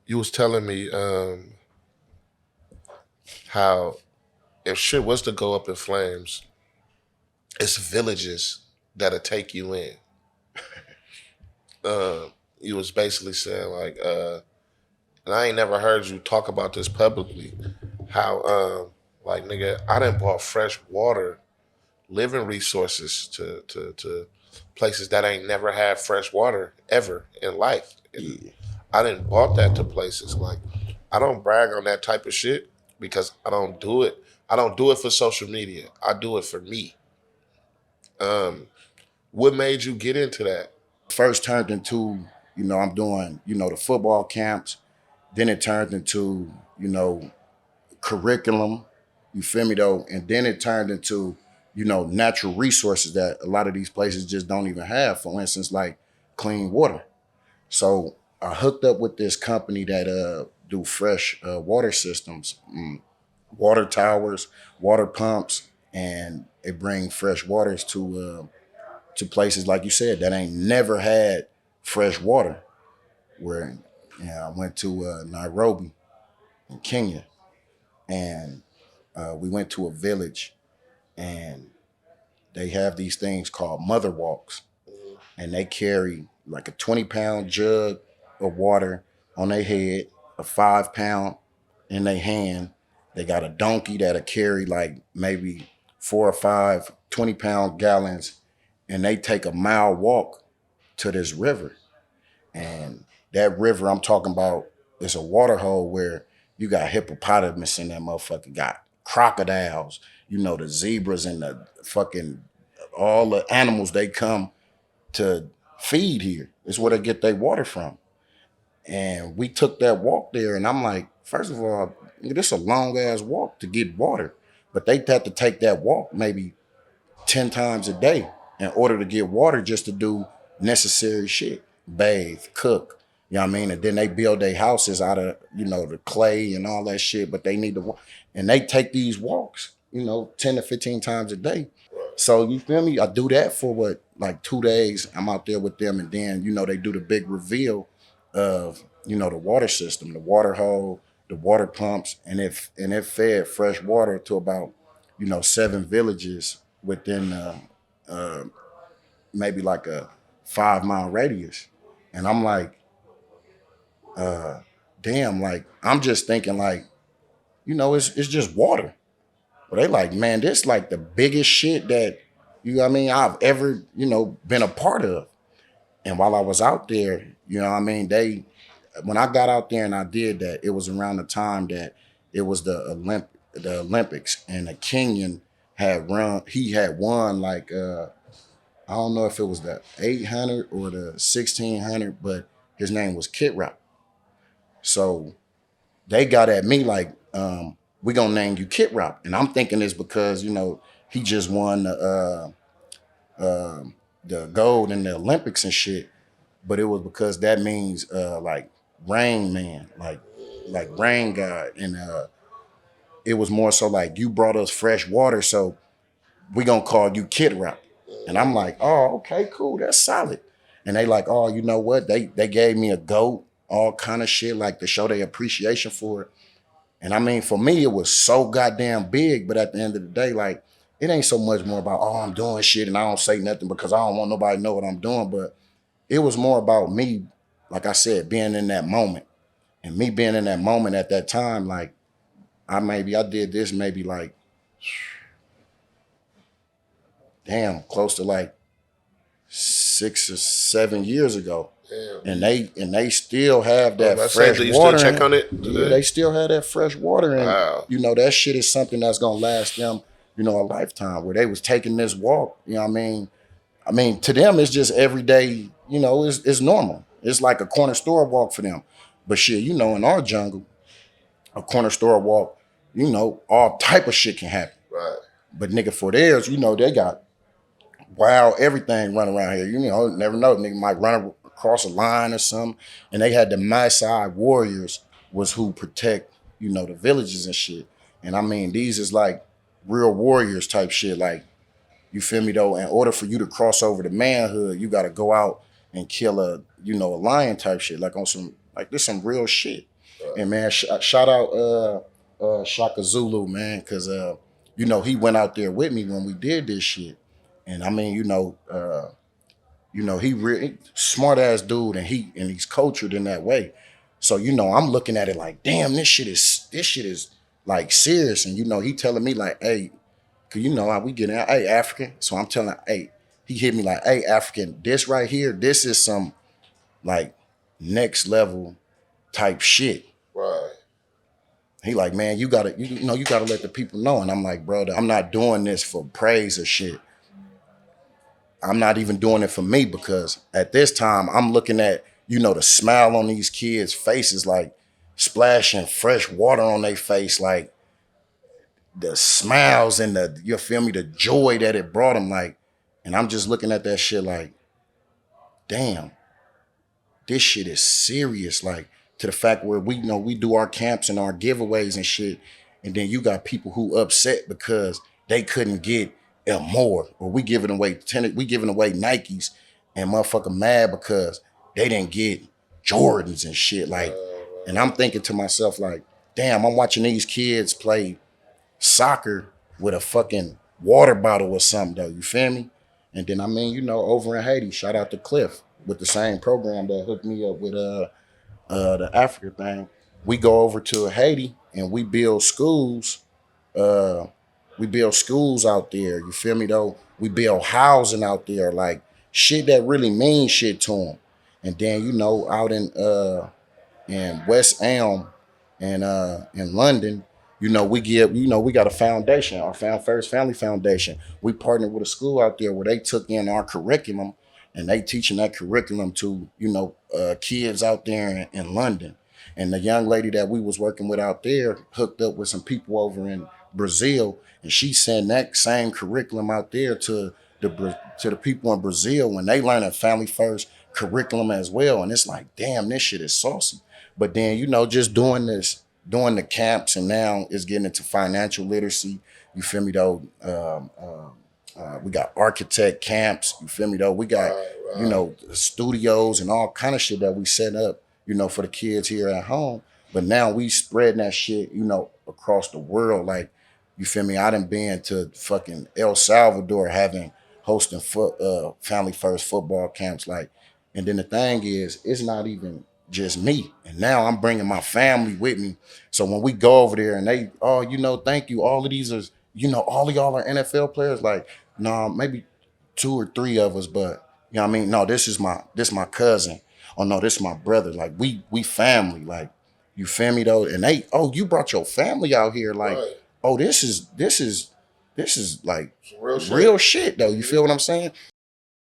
You was telling me how if shit was to go up in flames, it's villages that'll take you in. You was basically saying like, and I ain't never heard you talk about this publicly. How like nigga, I done bought fresh water, living resources to places that ain't never had fresh water ever in life. And Yeah. I didn't bought that to places like I don't brag on that type of shit because I don't do it. I don't do it for social media. I do it for me. Um, what made you get into that? First turned into, I'm doing, the football camps. Then it turned into, curriculum. You feel me though? And then it turned into, natural resources that a lot of these places just don't even have. For instance, like clean water. So I hooked up with this company that do fresh water systems, water towers, water pumps, and it bring fresh waters to places like you said that ain't never had fresh water. Where I went to Nairobi in Kenya, and we went to a village, and they have these things called mother walks, and they carry like a 20-pound jug of water on their head, a 5-pound in their hand. They got a donkey that'll carry like maybe 4 or 5 20-pound gallons, and they take a mile walk to this river. And that river I'm talking about is a water hole where you got hippopotamus in that motherfucker, got crocodiles, the zebras and the fucking all the animals they come to feed here. It's where they get their water from. And we took that walk there, and I'm like, first of all, this is a long ass walk to get water. But they had to take that walk maybe 10 times a day in order to get water just to do necessary shit. Bathe, cook. You know what I mean? And then they build their houses out of, the clay and all that shit, but they need to walk. And they take these walks, 10 to 15 times a day. So you feel me? I do that for what, like 2 days. I'm out there with them, and then, they do the big reveal of, the water system, the water hole, the water pumps, and it fed fresh water to about, 7 villages within uh, maybe like a 5-mile radius. And I'm like, damn, like I'm just thinking like, it's just water. But they like, man, this like the biggest shit that I've ever, been a part of. And while I was out there, when I got out there and I did that, it was around the time that it was the Olympics, and the Kenyan he had won like I don't know if it was the 800 or the 1600, but his name was Kid Rock. So they got at me like, we gonna name you Kid Rock. And I'm thinking it's because, he just won the gold in the Olympics and shit. But it was because that means like rain man, like rain god. And it was more so like you brought us fresh water, so we gonna call you Kid Rock. And I'm like, oh, okay, cool, that's solid. And they like, oh, you know what? They gave me a goat, all kind of shit, like to show their appreciation for it. And I mean, for me, it was so goddamn big. But at the end of the day, like, it ain't so much more about, oh, I'm doing shit and I don't say nothing because I don't want nobody to know what I'm doing. But it was more about me, like I said, being in that moment. And me being in that moment at that time, like, I did this maybe like, damn, close to like 6 or 7 years ago. Damn. And they still have that I say, fresh do you still water check in. on it Yeah, today? they still have that fresh water in. Wow. That shit is something that's gonna last them, a lifetime. Where they was taking this walk, what I mean? I mean, to them it's just every day, it's normal. It's like a corner store walk for them. But shit, in our jungle, a corner store walk, all type of shit can happen. Right. But nigga, for theirs, they got wild everything running around here. Never know. Nigga might run across a line or something. And they had the Maasai warriors was who protect, the villages and shit. And I mean, these is like real warriors type shit. Like, you feel me though? In order for you to cross over to manhood, you gotta go out and kill a lion type shit. Like on some, like this some real shit. And man, shout out Shaka Zulu, man, because you know, he went out there with me when we did this shit. And I mean, you know, he really smart ass dude, and he's cultured in that way. So you know, I'm looking at it like, damn, this shit is like serious. And you know, he telling me like, hey, cause you know how we get out, hey African. So I'm telling, hey, he hit me like, hey African, this right here, this is some like next level type shit. Right. He like, man, you know, you gotta let the people know. And I'm like, brother, I'm not doing this for praise or shit. I'm not even doing it for me, because at this time I'm looking at, you know, the smile on these kids' faces, like splashing fresh water on their face, like the smiles and the, you feel me, the joy that it brought them, like, and I'm just looking at that shit like, damn, this shit is serious, like, to the fact where we, you know, we do our camps and our giveaways and shit, and then you got people who upset because they couldn't get more, or we giving away Nikes, and motherfucker mad because they didn't get Jordans and shit, like, and I'm thinking to myself like, damn, I'm watching these kids play soccer with a fucking water bottle or something though, you feel me? And then I mean, you know, over in Haiti, shout out to Cliff with the same program that hooked me up with the Africa thing. We go over to Haiti and uh we build schools out there, you feel me though? We build housing out there, like shit that really means shit to them. And then you know, out in West Elm and in London, you know, we got a foundation, our Found First Family Foundation. We partnered with a school out there where they took in our curriculum, and they teaching that curriculum to, you know, kids out there in London. And the young lady that we was working with out there hooked up with some people over in Brazil, and she sent that same curriculum out there to the people in Brazil when they learn a family first curriculum as well. And it's like, damn, this shit is saucy. But then, you know, just doing the camps, and now it's getting into financial literacy. You feel me though? We got architect camps. You feel me though? We got, you know, studios and all kind of shit that we set up, you know, for the kids here at home. But now we spreading that shit, you know, across the world. Like, you feel me? I done been to fucking El Salvador hosting family first football camps. Like, and then the thing is, it's not even just me. And now I'm bringing my family with me. So when we go over there and they, oh, you know, thank you. All of these are, you know, all of y'all are NFL players. Like, no, maybe two or three of us, but you know what I mean? No, this my cousin. Oh no, this is my brother. Like we family. Like, you feel me though? And they, oh, you brought your family out here. Like, Right. oh, this is like Some real shit. real shit though. You feel what I'm saying?